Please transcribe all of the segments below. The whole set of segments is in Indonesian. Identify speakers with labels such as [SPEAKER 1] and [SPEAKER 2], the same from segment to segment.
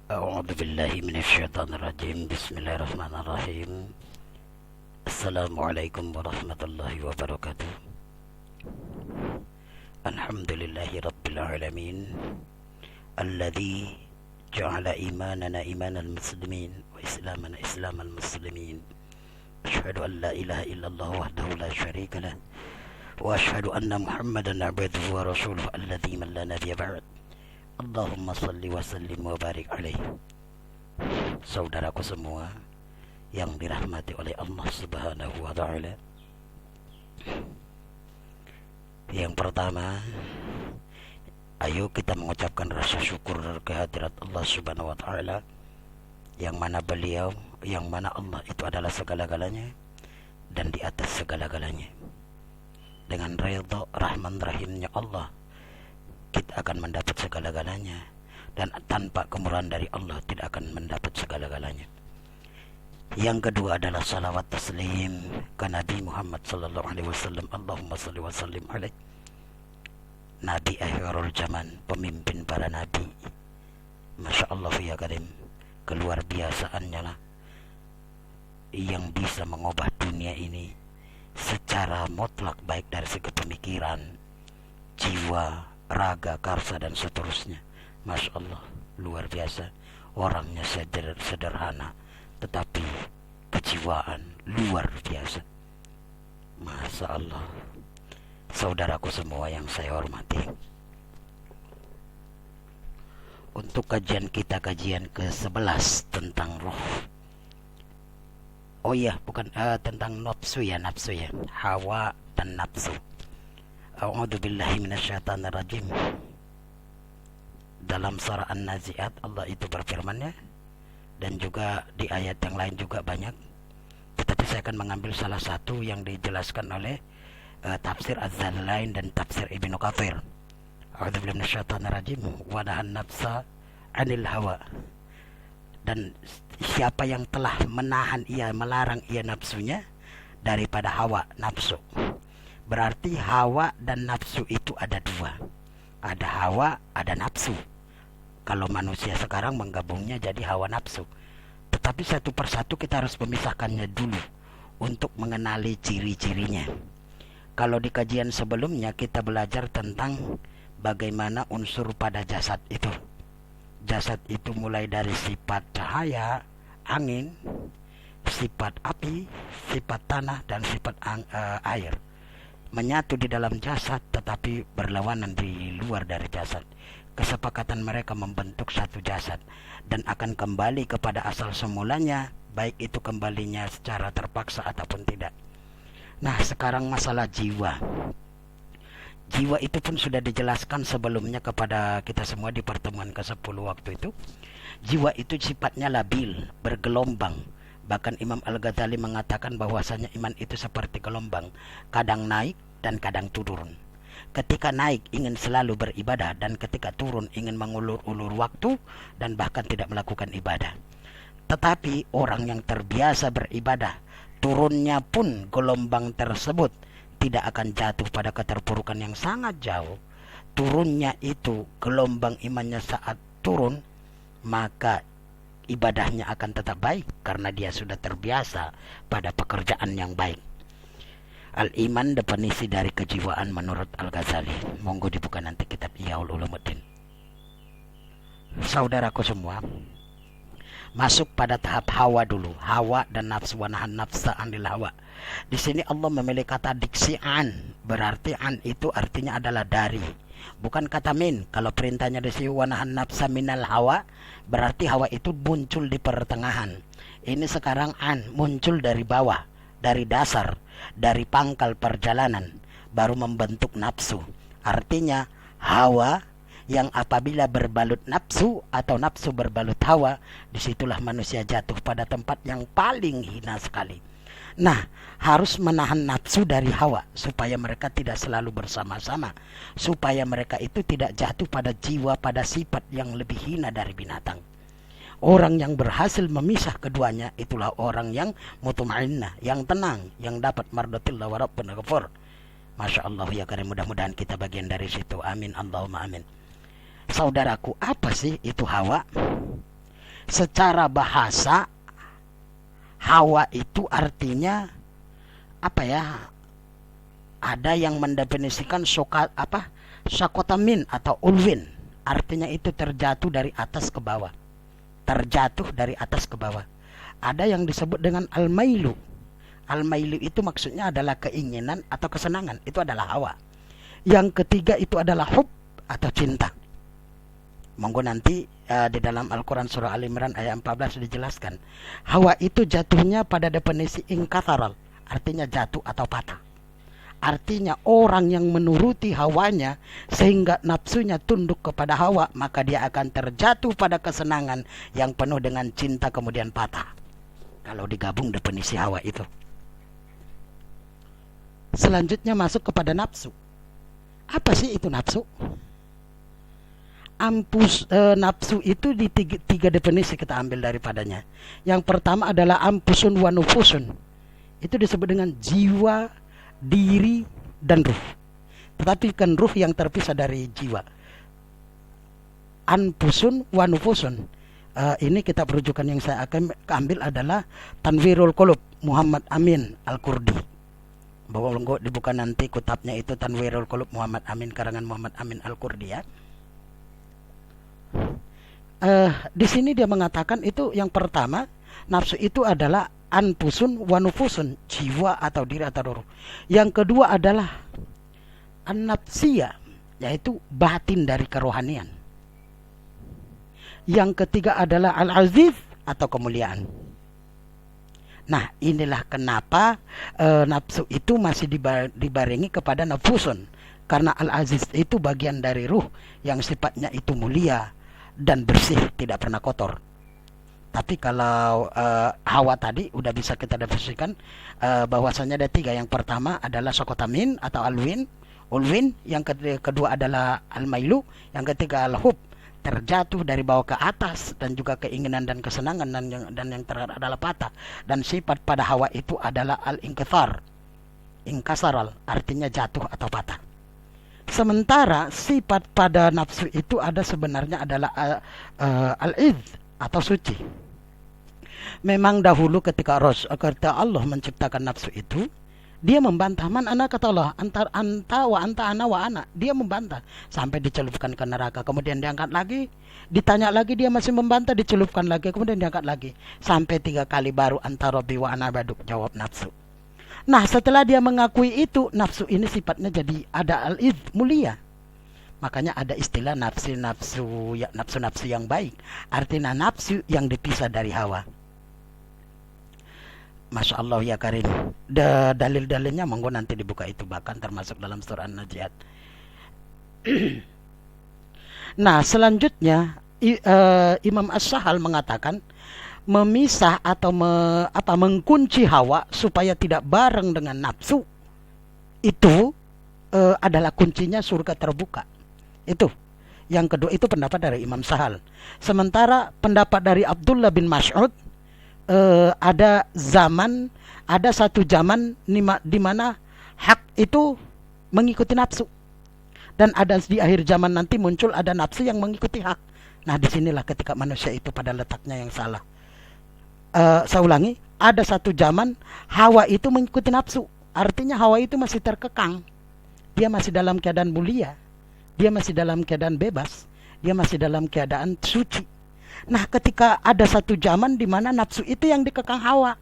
[SPEAKER 1] أعوذ بالله من الشيطان الرجيم. بسم الله الرحمن الرحيم. السلام عليكم ورحمة الله وبركاته. الحمد لله رب العالمين الذي جعل إيماننا إيمان المسلمين وإسلامنا إسلام المسلمين. أشهد أن لا إله إلا الله وحده لا شريك له وأشهد أن محمدا عبده ورسوله الذي من لا نبي بعد. Allahumma salli wa sallim wa barik alaih. Saudaraku semua yang dirahmati oleh Allah Subhanahu wa ta'ala, yang pertama, ayo kita mengucapkan rasa syukur kehadirat Allah Subhanahu wa ta'ala, yang mana beliau, yang mana Allah itu adalah segala-galanya dan di atas segala-galanya. Dengan ridha rahman rahimnya Allah kita akan mendapat segala-galanya, dan tanpa kemurahan dari Allah tidak akan mendapat segala-galanya. Yang kedua adalah salawat taslim ke Nabi Muhammad sallallahu alaihi wasallam. Allahumma salli wa sallim alaih. Nabi akhirul zaman, pemimpin para nabi. Masya Allah ya karim, keluar biasaannya lah, yang bisa mengubah dunia ini secara mutlak, baik dari segi pemikiran, jiwa, raga, karsa dan seterusnya. Masya Allah, luar biasa. Orangnya sederhana tetapi kejiwaan luar biasa. Masya Allah. Saudaraku semua yang saya hormati, untuk kajian kita, kajian ke-11 tentang roh. Oh iya, bukan tentang nafsu ya, hawa dan nafsu. A'udzu billahi minasyaitonir rajim. Dalam surah An-Nazi'at Allah itu berfirman-Nya, dan juga di ayat yang lain juga banyak. Tetapi saya akan mengambil salah satu yang dijelaskan oleh tafsir Az-Zalain dan tafsir Ibnu Katsir. A'udzu billahi minasyaitonir rajim. Wa nahan nafsa 'anil hawa. Dan siapa yang telah menahan ia, melarang ia nafsunya daripada hawa, nafsu. Berarti hawa dan nafsu itu ada dua. Ada hawa, ada nafsu. Kalau manusia sekarang menggabungnya jadi hawa nafsu. Tetapi satu persatu kita harus memisahkannya dulu untuk mengenali ciri-cirinya. Kalau di kajian sebelumnya kita belajar tentang bagaimana unsur pada jasad itu. Jasad itu mulai dari sifat cahaya, angin, sifat api, sifat tanah, dan sifat air. Menyatu di dalam jasad tetapi berlawanan di luar dari jasad. Kesepakatan mereka membentuk satu jasad dan akan kembali kepada asal semulanya, baik itu kembalinya secara terpaksa ataupun tidak. Nah, sekarang masalah jiwa. Jiwa itu pun sudah dijelaskan sebelumnya kepada kita semua di pertemuan ke-10 waktu itu. Jiwa itu sifatnya labil, bergelombang. Bahkan Imam Al-Ghazali mengatakan bahwasanya iman itu seperti gelombang, kadang naik dan kadang turun. Ketika naik ingin selalu beribadah, dan ketika turun ingin mengulur-ulur waktu dan bahkan tidak melakukan ibadah. Tetapi orang yang terbiasa beribadah, turunnya pun gelombang tersebut tidak akan jatuh pada keterpurukan yang sangat jauh. Turunnya itu gelombang imannya saat turun, maka ibadahnya akan tetap baik karena dia sudah terbiasa pada pekerjaan yang baik. Al-iman definisi dari kejiwaan menurut Al-Ghazali. Monggo dibuka nanti kitab Ihyaul Ulumuddin. Saudaraku semua, masuk pada tahap hawa dulu. Hawa dan nafsu, wa nahan nafsa 'anil hawa. Di sini Allah memilih kata diksi an. Berarti an itu artinya adalah dari, bukan kata min. Kalau perintahnya di sini wa nahan nafsa minal hawa, berarti hawa itu muncul di pertengahan. Ini sekarang an muncul dari bawah, dari dasar, dari pangkal perjalanan, baru membentuk nafsu. Artinya hawa yang apabila berbalut nafsu atau nafsu berbalut hawa, disitulah manusia jatuh pada tempat yang paling hina sekali. Nah, harus menahan nafsu dari hawa supaya mereka tidak selalu bersama-sama, supaya mereka itu tidak jatuh pada jiwa, pada sifat yang lebih hina dari binatang. Orang yang berhasil memisah keduanya itulah orang yang mutmainnah, yang tenang, yang dapat mardatillah wa rabbuna ghafur. Masya Allah ya karim, mudah-mudahan kita bagian dari situ. Amin Allahumma amin. Saudaraku, apa sih itu hawa? Secara bahasa, hawa itu artinya apa ya? Ada yang mendefinisikan sakotamin atau ulwin. Artinya itu terjatuh dari atas ke bawah. Terjatuh dari atas ke bawah. Ada yang disebut dengan al-mailu. Al-mailu itu maksudnya adalah keinginan atau kesenangan. Itu adalah hawa. Yang ketiga itu adalah hub atau cinta. Monggo nanti di dalam Al-Quran surah Al-Imran ayat 14 dijelaskan. Hawa itu jatuhnya pada definisi ingkatharal. Artinya jatuh atau patah. Artinya orang yang menuruti hawanya sehingga nafsunya tunduk kepada hawa, maka dia akan terjatuh pada kesenangan yang penuh dengan cinta kemudian patah. Kalau digabung definisi hawa itu. Selanjutnya masuk kepada nafsu. Apa sih itu nafsu? Nafsu itu di tiga definisi kita ambil daripadanya. Yang pertama adalah ampusun wa nufusun. Itu disebut dengan jiwa, diri, dan ruh. Tetapi kan ruh yang terpisah dari jiwa. Anfusun wa nufusun. Ini kitab rujukan yang saya akan ambil adalah Tanwirul Qulub Muhammad Amin Al-Qurdi. Bahwa dibuka nanti kitabnya itu Tanwirul Qulub Muhammad Amin, karangan Muhammad Amin Al-Qurdi ya. Di sini dia mengatakan itu yang pertama, nafsu itu adalah anfusun wa nufusun, jiwa atau diri atau ruh. Yang kedua adalah an-nafsiyah, yaitu batin dari kerohanian. Yang ketiga adalah al-aziz atau kemuliaan. Nah, inilah kenapa nafsu itu masih dibarengi kepada nafusun. Karena al-aziz itu bagian dari ruh yang sifatnya itu mulia dan bersih, tidak pernah kotor. Tapi kalau hawa tadi udah bisa kita definisikan bahwasanya ada tiga. Yang pertama adalah sokotamin atau ulwin. Yang kedua adalah al-mailu. Yang ketiga al-hub, terjatuh dari bawah ke atas, dan juga keinginan dan kesenangan, dan yang terakhir adalah patah. Dan sifat pada hawa itu adalah al-inkithar, ingkasaral, artinya jatuh atau patah. Sementara sifat pada nafsu itu ada sebenarnya adalah al-idh atau suci. Memang dahulu ketika Allah menciptakan nafsu itu, dia membantah, man ana, kata Allah, antar anta wa anta ana wa ana. Dia membantah sampai dicelupkan ke neraka, kemudian diangkat lagi, ditanya lagi, dia masih membantah, dicelupkan lagi, kemudian diangkat lagi, sampai 3 kali baru anta rabbi wa ana baduk, jawab nafsu. Nah, setelah dia mengakui itu, nafsu ini sifatnya jadi ada al-idh, mulia. Makanya ada istilah nafsu yang baik. Artinya nafsu yang dipisah dari hawa. Masya Allah ya Karim. Dalil-dalilnya monggo nanti dibuka itu, bahkan termasuk dalam surah An-Najiat. Nah, selanjutnya Imam As-Sahal mengatakan memisah atau mengkunci hawa supaya tidak bareng dengan nafsu itu adalah kuncinya surga terbuka. Itu yang kedua, itu pendapat dari Imam Sahal. Sementara pendapat dari Abdullah bin Mas'ud, ada satu zaman di mana hak itu mengikuti nafsu, dan ada di akhir zaman nanti muncul ada nafsu yang mengikuti hak. Nah, disinilah ketika manusia itu pada letaknya yang salah. Saya ulangi, ada satu zaman hawa itu mengikuti nafsu, artinya hawa itu masih terkekang, dia masih dalam keadaan mulia, dia masih dalam keadaan bebas, dia masih dalam keadaan suci. Nah, ketika ada satu zaman di mana nafsu itu yang dikekang hawa,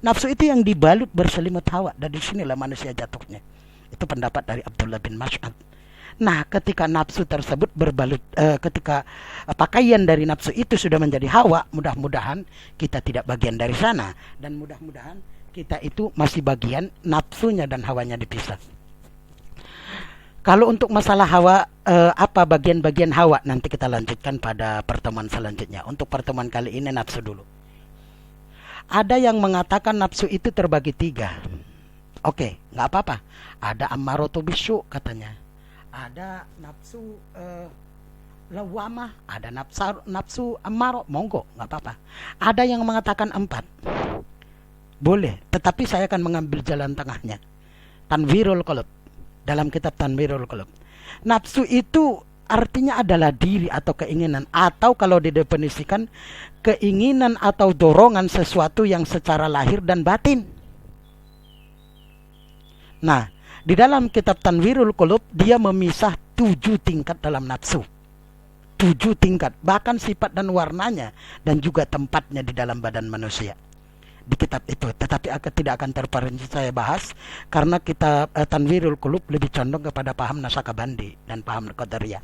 [SPEAKER 1] nafsu itu yang dibalut berselimut hawa, dan disinilah manusia jatuhnya. Itu pendapat dari Abdullah bin Mas'ud. Nah, ketika nafsu tersebut berbalut, ketika pakaian dari nafsu itu sudah menjadi hawa, mudah-mudahan kita tidak bagian dari sana, dan mudah-mudahan kita itu masih bagian nafsunya dan hawanya dipisah. Kalau untuk masalah hawa, apa bagian-bagian hawa, nanti kita lanjutkan pada pertemuan selanjutnya. Untuk pertemuan kali ini nafsu dulu. Ada yang mengatakan nafsu itu terbagi 3. Oke, nggak apa-apa. Ada ammaratu bisu katanya. Ada nafsu lawamah, ada nafsu ammaro, monggo, nggak apa-apa. Ada yang mengatakan 4. Boleh, tetapi saya akan mengambil jalan tengahnya. Tanwirul Qulub. Dalam kitab Tanwirul Qulub, nafsu itu artinya adalah diri atau keinginan, atau kalau didefinisikan keinginan atau dorongan sesuatu yang secara lahir dan batin. Nah, di dalam kitab Tanwirul Qulub dia memisah 7 tingkat dalam nafsu. 7 tingkat, bahkan sifat dan warnanya dan juga tempatnya di dalam badan manusia. Di kitab itu, tetapi tidak akan terperinci saya bahas karena kitab Tanwirul Qulub lebih condong kepada paham Naqsyabandi dan paham Qadariyah.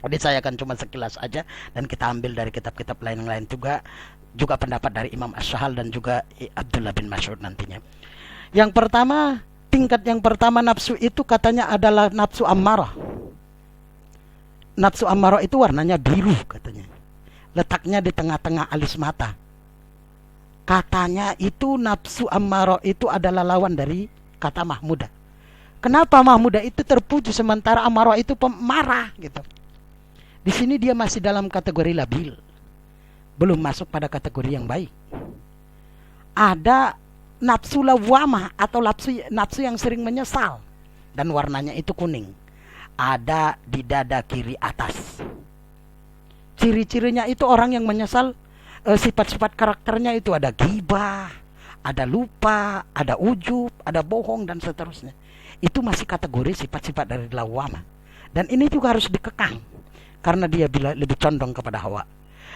[SPEAKER 1] Jadi saya akan cuma sekilas aja, dan kita ambil dari kitab-kitab lain-lain juga pendapat dari Imam Ash-Shahal dan juga Abdullah bin Mas'ud nantinya. Yang pertama, tingkat yang pertama nafsu itu katanya adalah nafsu ammarah. Nafsu ammarah itu warnanya biru katanya. Letaknya di tengah-tengah alis mata. Katanya itu nafsu ammarah itu adalah lawan dari kata mahmudah. Kenapa mahmudah itu terpuji sementara ammarah itu pemarah gitu. Di sini dia masih dalam kategori labil. Belum masuk pada kategori yang baik. Ada nafsu lawamah atau nafsu yang sering menyesal dan warnanya itu kuning. Ada di dada kiri atas. Ciri-cirinya itu orang yang menyesal, sifat-sifat karakternya itu ada ghibah, ada lupa, ada ujub, ada bohong dan seterusnya. Itu masih kategori sifat-sifat dari lawamah. Dan ini juga harus dikekang karena dia lebih condong kepada hawa.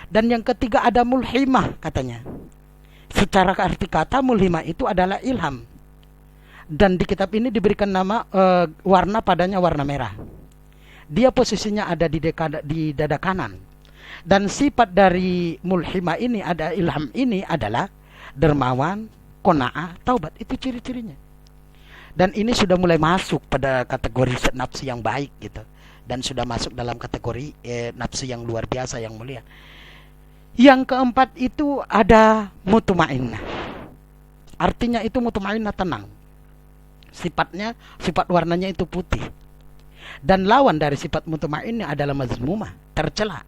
[SPEAKER 1] Dan yang ketiga ada mulhimah katanya. Secara arti kata mulhimah itu adalah ilham. Dan di kitab ini diberikan nama warna padanya warna merah. Dia posisinya ada di dada kanan. Dan sifat dari mulhimah ini, ada ilham ini adalah dermawan, qanaah, taubat. Itu ciri-cirinya. Dan ini sudah mulai masuk pada kategori nafsu yang baik gitu. Dan sudah masuk dalam kategori nafsu yang luar biasa, yang mulia. Yang keempat itu ada mutmainnah. Artinya itu mutmainnah tenang. Sifat warnanya itu putih. Dan lawan dari sifat mutmainnah adalah mazmumah, tercela.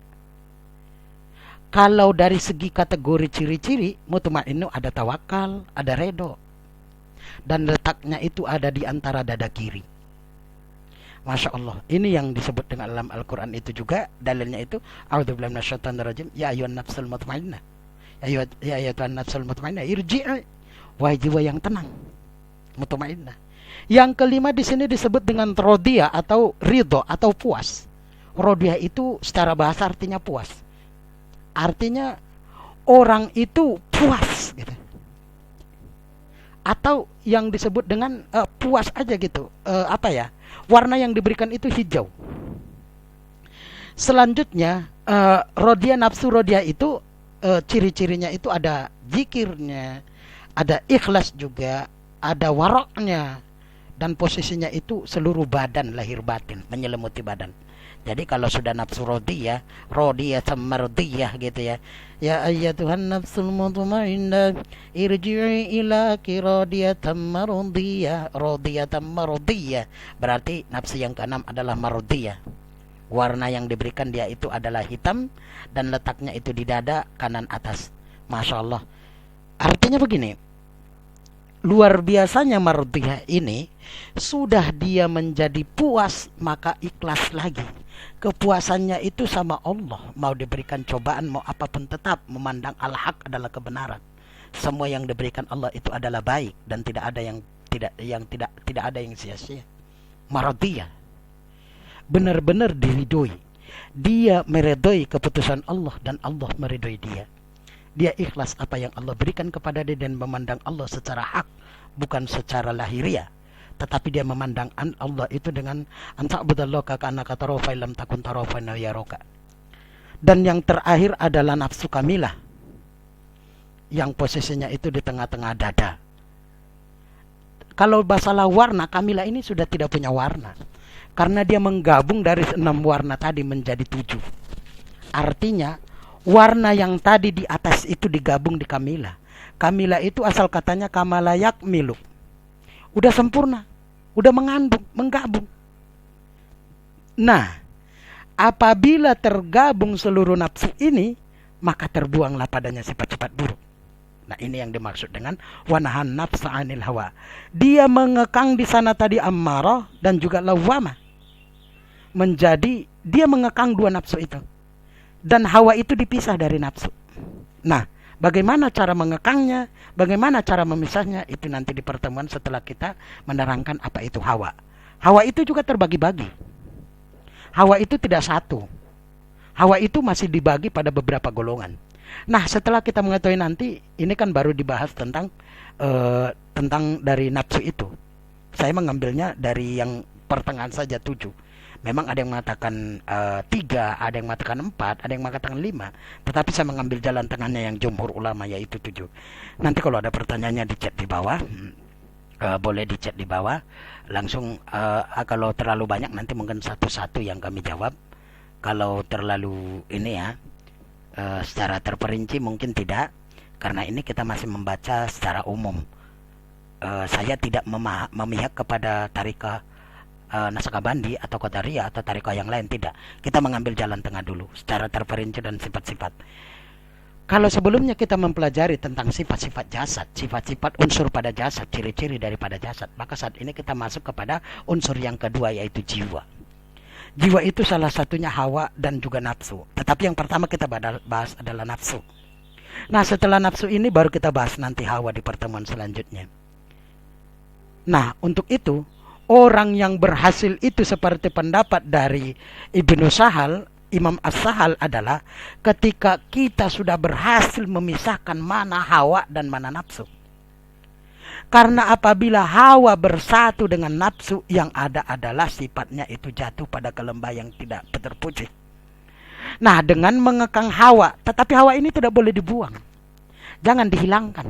[SPEAKER 1] Kalau dari segi kategori ciri-ciri, mutmainnah ada tawakal, ada redo. Dan letaknya itu ada di antara dada kiri. Masya Allah, ini yang disebut dengan dalam Al-Quran itu juga dalilnya itu a'udzubillahi minasyaitonirrajim, ya ayyuhan nafsul mutmainnah, ya ayyuhan nafsul mutmainnah irji'i, wahai jiwa yang tenang, mutmainnah. Yang kelima di sini disebut dengan rodiyah atau ridho atau puas. Rodiyah itu secara bahasa artinya puas, artinya orang itu puas gitu. Atau yang disebut dengan puas aja gitu. Warna yang diberikan itu hijau. Selanjutnya rodiyah, nafsu rodiyah itu ciri-cirinya itu ada zikirnya, ada ikhlas juga, ada waraknya, dan posisinya itu seluruh badan lahir batin, menyelimuti badan. Jadi kalau sudah nafsu rodiyah sama mardiyah gitu ya. Ya ayyatuhan nafsul mutmainnah irji'i ila radiyatan mardiyah. Radiyatan mardiyah berarti nafsu yang keenam adalah mardiyah. Warna yang diberikan dia itu adalah hitam dan letaknya itu di dada kanan atas. Masya Allah. Artinya begini, luar biasanya mardiyah ini, sudah dia menjadi puas maka ikhlas lagi. Kepuasannya itu sama Allah. Mau diberikan cobaan, mau apapun tetap memandang al-haq adalah kebenaran. Semua yang diberikan Allah itu adalah baik dan tidak ada yang tidak ada yang sia-sia. Maradiyah. Benar-benar diridhoi. Dia meridhoi keputusan Allah dan Allah meridhoi dia. Dia ikhlas apa yang Allah berikan kepada dia dan memandang Allah secara hak, bukan secara lahiriah. Tetapi dia memandang Allah itu dengan anta'budallaha ka'annaka tarahu fa illam takun tarahu fa innahu yaraka. Dan yang terakhir adalah nafsu kamilah, yang posisinya itu di tengah-tengah dada. Kalau masalah warna, kamilah ini sudah tidak punya warna, karena dia menggabung dari 6 warna tadi menjadi 7. Artinya warna yang tadi di atas itu digabung di kamilah. Kamilah itu asal katanya kamalayak milu, udah sempurna, udah menggabung. Nah, apabila tergabung seluruh nafsu ini, maka terbuanglah padanya sifat-sifat buruk. Nah, ini yang dimaksud dengan wanahan nafsa 'anil hawa. Dia mengekang di sana tadi ammarah dan juga lawamah. Menjadi dia mengekang dua nafsu itu. Dan hawa itu dipisah dari nafsu. Nah, bagaimana cara mengekangnya, bagaimana cara memisahnya, itu nanti di pertemuan setelah kita menerangkan apa itu hawa. Hawa itu juga terbagi-bagi. Hawa itu tidak satu. Hawa itu masih dibagi pada beberapa golongan. Nah, setelah kita mengetahui nanti, ini kan baru dibahas tentang dari nafsu itu. Saya mengambilnya dari yang pertengahan saja 7. Memang ada yang mengatakan 3, ada yang mengatakan 4, ada yang mengatakan 5. Tetapi saya mengambil jalan tengahnya yang jumhur ulama, yaitu 7. Nanti kalau ada pertanyaannya di chat di bawah, boleh di chat di bawah. Langsung kalau terlalu banyak nanti mungkin satu-satu yang kami jawab. Kalau terlalu ini ya, secara terperinci mungkin tidak. Karena ini kita masih membaca secara umum. Saya tidak memihak kepada tarikah Naqsyabandi atau Qadariyah atau tarikah yang lain, tidak. Kita mengambil jalan tengah dulu secara terperinci dan sifat-sifat. Kalau sebelumnya kita mempelajari tentang sifat-sifat jasad, sifat-sifat unsur pada jasad, ciri-ciri daripada jasad, maka saat ini kita masuk kepada unsur yang kedua, yaitu jiwa. Jiwa itu salah satunya hawa dan juga nafsu. Tetapi yang pertama kita bahas adalah nafsu. Nah, setelah nafsu ini baru kita bahas nanti hawa di pertemuan selanjutnya. Nah, untuk itu orang yang berhasil itu seperti pendapat dari Ibnu Sahal, Imam As-Sahal adalah ketika kita sudah berhasil memisahkan mana hawa dan mana nafsu. Karena apabila hawa bersatu dengan nafsu, yang ada adalah sifatnya itu jatuh pada kelembah yang tidak terpuji. Nah, dengan mengekang hawa, tetapi hawa ini tidak boleh dibuang. Jangan dihilangkan.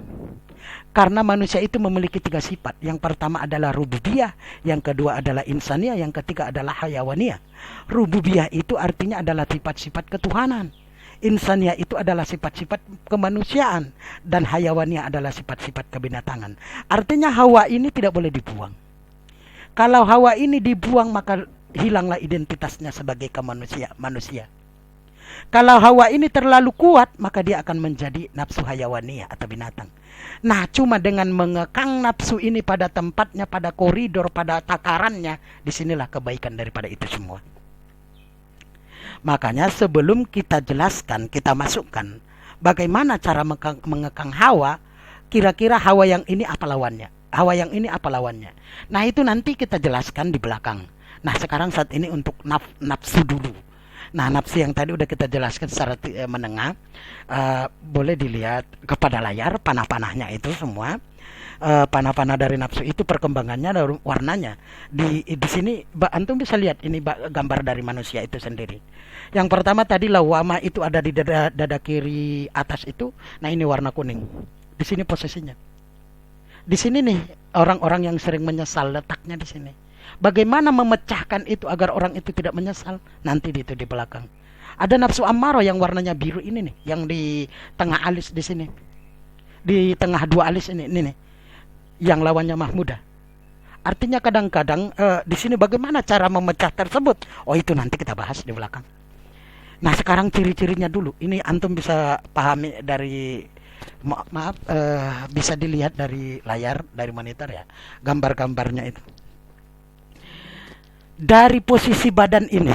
[SPEAKER 1] Karena manusia itu memiliki 3 sifat. Yang pertama adalah rububiyah, yang kedua adalah insaniyah, yang ketiga adalah hayawaniyah. Rububiyah itu artinya adalah sifat-sifat ketuhanan. Insaniyah itu adalah sifat-sifat kemanusiaan, dan hayawaniyah adalah sifat-sifat kebinatangan. Artinya hawa ini tidak boleh dibuang. Kalau hawa ini dibuang, maka hilanglah identitasnya sebagai manusia. Kalau hawa ini terlalu kuat, maka dia akan menjadi nafsu hayawaniyah atau binatang. Nah, cuma dengan mengekang nafsu ini pada tempatnya, pada koridor, pada takarannya, disinilah kebaikan daripada itu semua. Makanya sebelum kita jelaskan, kita masukkan bagaimana cara mengekang hawa, kira-kira hawa yang ini apa lawannya, hawa yang ini apa lawannya. Nah, itu nanti kita jelaskan di belakang. Nah, sekarang saat ini untuk nafsu dulu. Nah, nafsu yang tadi udah kita jelaskan secara menengah. Boleh dilihat kepada layar panah-panahnya itu semua. Panah-panah dari nafsu itu perkembangannya dari warnanya. Di sini antum bisa lihat ini gambar dari manusia itu sendiri. Yang pertama tadi lawama itu ada di dada kiri atas itu. Nah, ini warna kuning. Di sini posisinya. Di sini nih orang-orang yang sering menyesal letaknya di sini. Bagaimana memecahkan itu agar orang itu tidak menyesal? Nanti itu di belakang. Ada nafsu ammarah yang warnanya biru ini nih, yang di tengah alis di sini. Di tengah 2 alis ini nih. Yang lawannya mahmudah. Artinya kadang-kadang di sini bagaimana cara memecah tersebut? Oh, itu nanti kita bahas di belakang. Nah, sekarang ciri-cirinya dulu. Ini antum bisa pahami dari bisa dilihat dari layar, dari monitor ya. Gambar-gambarnya itu. Dari posisi badan ini,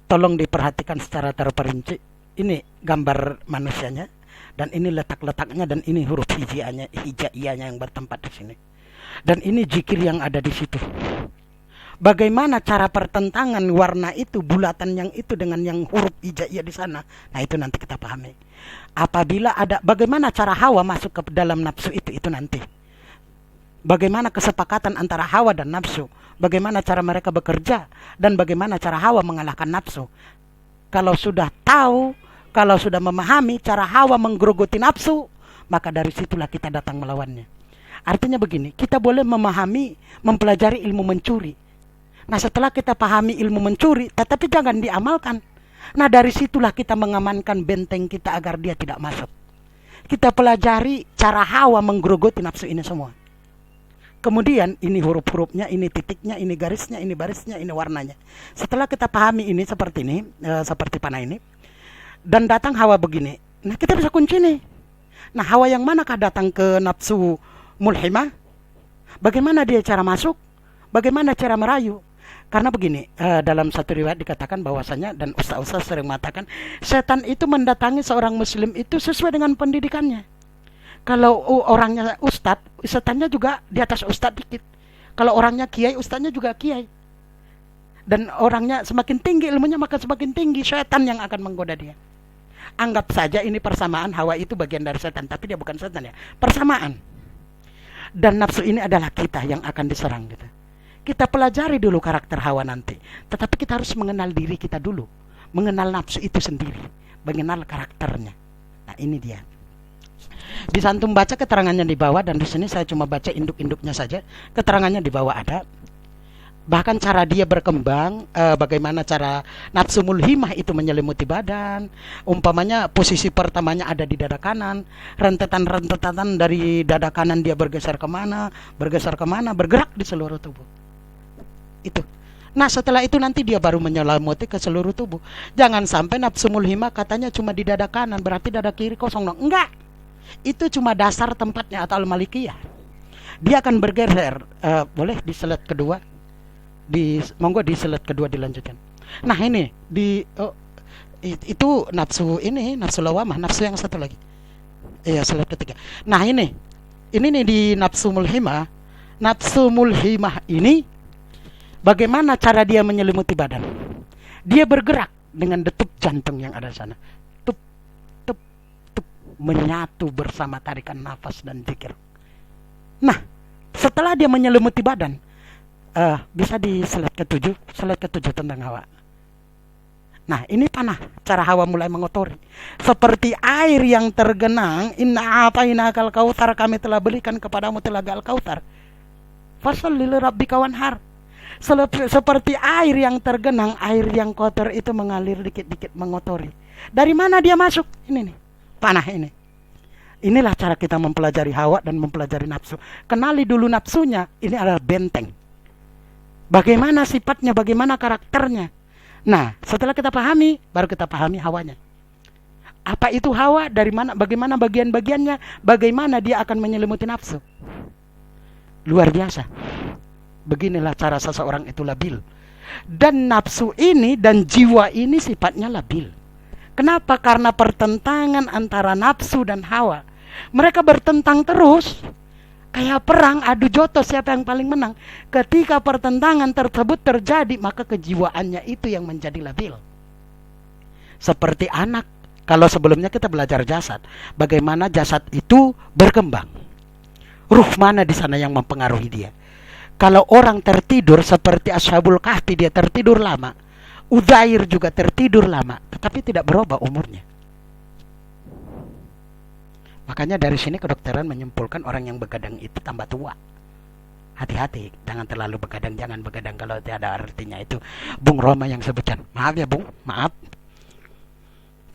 [SPEAKER 1] tolong diperhatikan secara terperinci. Ini gambar manusianya, dan ini letak-letaknya, dan ini huruf hijaiyahnya yang bertempat di sini. Dan ini zikir yang ada di situ. Bagaimana cara pertentangan warna itu, bulatan yang itu dengan yang huruf hijaiyah di sana? Nah, itu nanti kita pahami. Apabila ada, bagaimana cara hawa masuk ke dalam nafsu itu nanti. Bagaimana kesepakatan antara hawa dan nafsu? Bagaimana cara mereka bekerja? Dan bagaimana cara hawa mengalahkan nafsu? Kalau sudah tahu, kalau sudah memahami cara hawa menggerogoti nafsu, maka dari situlah kita datang melawannya. Artinya begini, kita boleh memahami, mempelajari ilmu mencuri. Nah, setelah kita pahami ilmu mencuri, tetapi jangan diamalkan. Nah, dari situlah kita mengamankan benteng kita agar dia tidak masuk. Kita pelajari cara hawa menggerogoti nafsu ini semua. Kemudian ini huruf-hurufnya, ini titiknya, ini garisnya, ini barisnya, ini warnanya. Setelah kita pahami ini seperti ini, seperti panah ini, dan datang hawa begini. Nah, kita bisa kunci nih. Nah, hawa yang manakah datang ke nafsu mulhimah? Bagaimana dia cara masuk? Bagaimana cara merayu? Karena begini, dalam satu riwayat dikatakan bahwasanya, dan ustaz-ustaz sering mengatakan, setan itu mendatangi seorang muslim itu sesuai dengan pendidikannya. Kalau orangnya ustadz, setannya juga di atas ustadz dikit. Kalau orangnya kiai, ustadznya juga kiai. Dan orangnya semakin tinggi ilmunya, maka semakin tinggi setan yang akan menggoda dia. Anggap saja ini persamaan, Hawa itu bagian dari setan, tapi dia bukan setan ya, persamaan. Dan nafsu ini adalah kita yang akan diserang gitu. Kita pelajari dulu karakter Hawa nanti. Tetapi kita harus mengenal diri kita dulu. Mengenal nafsu itu sendiri. Mengenal karakternya. Nah ini dia. Bisa antum baca keterangannya di bawah. Dan di sini saya cuma baca induk-induknya saja. Keterangannya di bawah ada. Bahkan cara dia berkembang. Bagaimana cara nafsu mulhimah itu menyelimuti badan. Umpamanya posisi pertamanya ada di dada kanan. Rentetan-rentetan dari dada kanan dia bergeser kemana. Bergerak di seluruh tubuh. Itu. Nah setelah itu nanti dia baru menyelimuti ke seluruh tubuh. Jangan sampai nafsu mulhimah katanya cuma di dada kanan, berarti dada kiri kosong dong. Enggak. Itu cuma dasar tempatnya atau al-malikiyah. Dia akan bergeser. Boleh di slide kedua. Monggo di slide kedua dilanjutkan. Nah ini itu nafsu ini, nafsu lawamah, nafsu yang satu lagi. Iya, slide ketiga. Nah ini nih di nafsu mulhimah. Nafsu mulhimah ini bagaimana cara dia menyelimuti badan? Dia bergerak dengan detup jantung yang ada di sana. Tup, tup, tup, menyatu bersama tarikan nafas dan zikir. Nah, setelah dia menyelimuti badan, bisa di slide ke-7 tentang Hawa. Nah, ini panah, cara Hawa mulai mengotori. Seperti air yang tergenang, inna a'tainakal kautsar, kami telah berikan kepadamu telaga al-kautsar. Fasholli lirabbika wanhar. Seperti air yang tergenang, air yang kotor itu mengalir dikit-dikit mengotori. Dari mana dia masuk? Ini nih, panah ini. Inilah cara kita mempelajari Hawa dan mempelajari nafsu. Kenali dulu nafsunya, ini adalah benteng. Bagaimana sifatnya, bagaimana karakternya. Nah, setelah kita pahami, baru kita pahami Hawanya. Apa itu Hawa? Dari mana? Bagaimana bagian-bagiannya? Bagaimana dia akan menyelimuti nafsu? Luar biasa. Beginilah cara seseorang itu labil. Dan nafsu ini dan jiwa ini sifatnya labil. Kenapa? Karena pertentangan antara nafsu dan Hawa. Mereka bertentang terus. Kayak perang adu jotos, siapa yang paling menang. Ketika pertentangan tersebut terjadi, maka kejiwaannya itu yang menjadi labil. Seperti anak. Kalau sebelumnya kita belajar jasad, bagaimana jasad itu berkembang. Ruh mana di sana yang mempengaruhi dia. Kalau orang tertidur seperti Ashabul Kahfi, dia tertidur lama. Uzair juga tertidur lama, tetapi tidak berubah umurnya. Makanya dari sini kedokteran menyimpulkan orang yang begadang itu tambah tua. Hati-hati, jangan terlalu begadang, jangan begadang kalau tidak ada artinya. Itu Bung Roma yang sebutkan. Maaf ya Bung, maaf.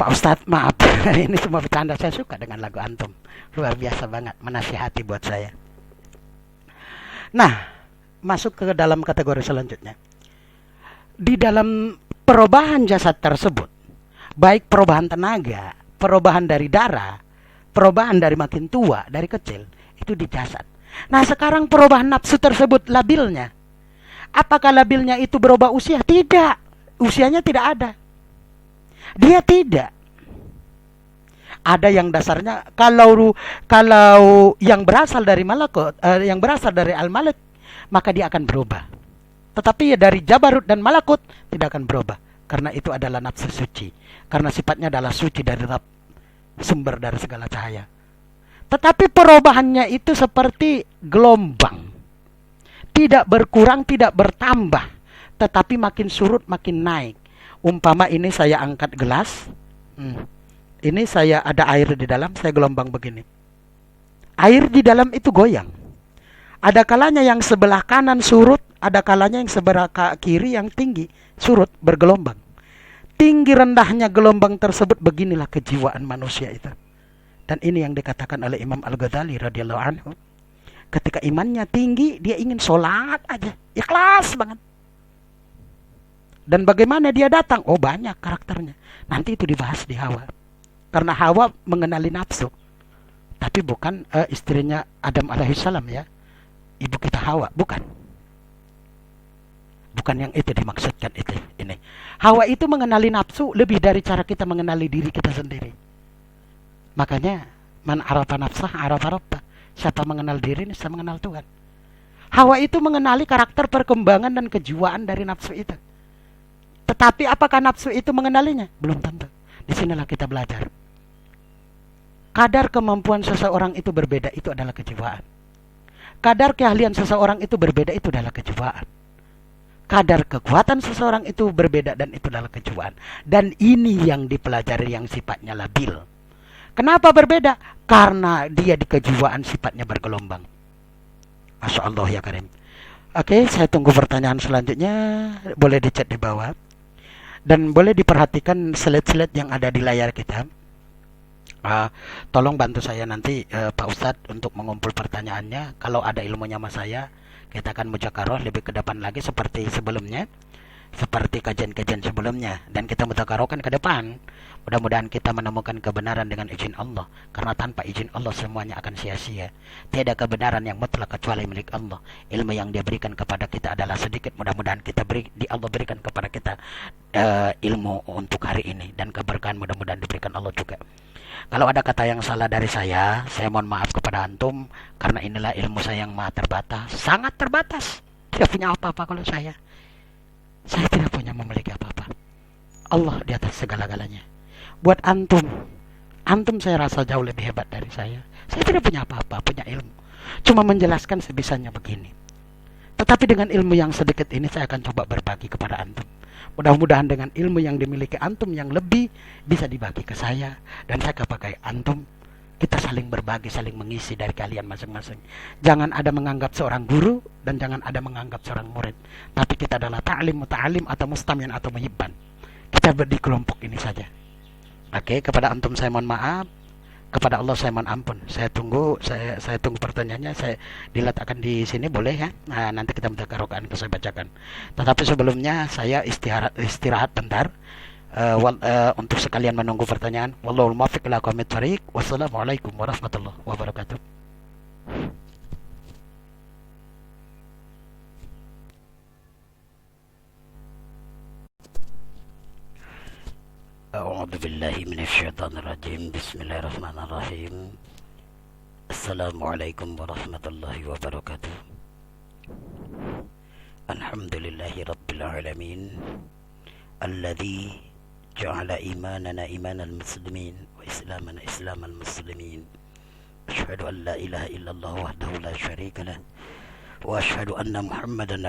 [SPEAKER 1] Pak Ustadz, maaf. Ini semua bercanda, saya suka dengan lagu antum. Luar biasa banget, menasihati buat saya. Nah, masuk ke dalam kategori selanjutnya. Di dalam perubahan jasad tersebut, baik perubahan tenaga, perubahan dari darah, perubahan dari makin tua, dari kecil, itu di jasad. Nah sekarang perubahan nafsu tersebut labilnya. Apakah labilnya itu berubah usia? Tidak. Usianya tidak ada. Dia tidak. Ada yang dasarnya, kalau yang berasal dari malakut, yang berasal dari al-malik, maka dia akan berubah. Tetapi ya dari jabarut dan malakut tidak akan berubah, karena itu adalah nafsu suci, karena sifatnya adalah suci dari Rabb, sumber dari segala cahaya. Tetapi perubahannya itu seperti gelombang, tidak berkurang, tidak bertambah, tetapi makin surut makin naik. Umpama ini saya angkat gelas, ini saya ada air di dalam, saya gelombang begini, air di dalam itu goyang. Ada kalanya yang sebelah kanan surut, ada kalanya yang sebelah kiri yang tinggi surut, bergelombang. Tinggi rendahnya gelombang tersebut, beginilah kejiwaan manusia itu. Dan ini yang dikatakan oleh Imam Al-Ghazali radhiyallahu anhu. Ketika imannya tinggi, dia ingin sholat aja, ikhlas banget. Dan bagaimana dia datang? Oh banyak karakternya. Nanti itu dibahas di Hawa. Karena Hawa mengenali nafsu, tapi bukan istrinya Adam alaihissalam ya. Ibu kita Hawa, bukan. Bukan yang itu dimaksudkan itu ini. Hawa itu mengenali nafsu lebih dari cara kita mengenali diri kita sendiri. Makanya man arafa nafsah arafa rabbah. Siapa mengenal diri, bisa mengenal Tuhan. Hawa itu mengenali karakter perkembangan dan kejiwaan dari nafsu itu. Tetapi apakah nafsu itu mengenalinya? Belum tentu. Disinilah kita belajar. Kadar kemampuan seseorang itu berbeda, itu adalah kejiwaan. Kadar keahlian seseorang itu berbeda, itu adalah kejiwaan. Kadar kekuatan seseorang itu berbeda, dan itu adalah kejiwaan. Dan ini yang dipelajari yang sifatnya labil. Kenapa berbeda? Karena dia di kejiwaan sifatnya bergelombang. Masya Allah ya Karim. Oke, saya tunggu pertanyaan selanjutnya. Boleh dicat di bawah. Dan boleh diperhatikan slide-slide yang ada di layar kita. Tolong bantu saya nanti Pak Ustadz untuk mengumpul pertanyaannya. Kalau ada ilmunya sama saya, kita akan mudzakarah lebih ke depan lagi seperti sebelumnya. Seperti kajian-kajian sebelumnya. Dan kita mudzakarahkan ke depan. Mudah-mudahan kita menemukan kebenaran dengan izin Allah. Karena tanpa izin Allah semuanya akan sia-sia. Tiada kebenaran yang mutlak kecuali milik Allah. Ilmu yang dia berikan kepada kita adalah sedikit. Mudah-mudahan Allah berikan kepada kita ilmu untuk hari ini. Dan keberkahan mudah-mudahan diberikan Allah juga. Kalau ada kata yang salah dari saya mohon maaf kepada antum. Karena inilah ilmu saya yang maha terbatas. Sangat terbatas. Tidak punya apa-apa kalau saya tidak punya memiliki apa-apa. Allah di atas segala-galanya. Buat antum saya rasa jauh lebih hebat dari saya. Saya tidak punya apa-apa, punya ilmu. Cuma menjelaskan sebisanya begini. Tetapi dengan ilmu yang sedikit ini saya akan coba berbagi kepada antum. Mudah-mudahan dengan ilmu yang dimiliki antum yang lebih bisa dibagi ke saya. Dan saya kepada antum, kita saling berbagi, saling mengisi dari kalian masing-masing. Jangan ada menganggap seorang guru dan jangan ada menganggap seorang murid. Tapi kita adalah ta'lim, muta'alim atau mustamian atau muhibban. Kita di kelompok ini saja. Oke, kepada antum saya mohon maaf, kepada Allah saya mohon ampun. Saya tunggu pertanyaannya. Saya diletakkan di sini boleh ya. Nah, nanti kita minta karokaan saya bacakan. Tetapi sebelumnya saya istirahat bentar. Untuk sekalian menunggu pertanyaan. Wallahul muwaffiq ila aqwamit thoriq. Wassalamualaikum warahmatullahi wabarakatuh. A'udzu billahi minasyaitonir rajim. Bismillahirrahmanirrahim. Assalamualaikum warahmatullahi wabarakatuh. Alhamdulillahi rabbil alamin. Alladzi ja'ala imanana imanal muslimin wa islamana islamal muslimin. Asyhadu an la ilaha illallah wahdahu la syarika lah wa asyhadu anna Muhammadan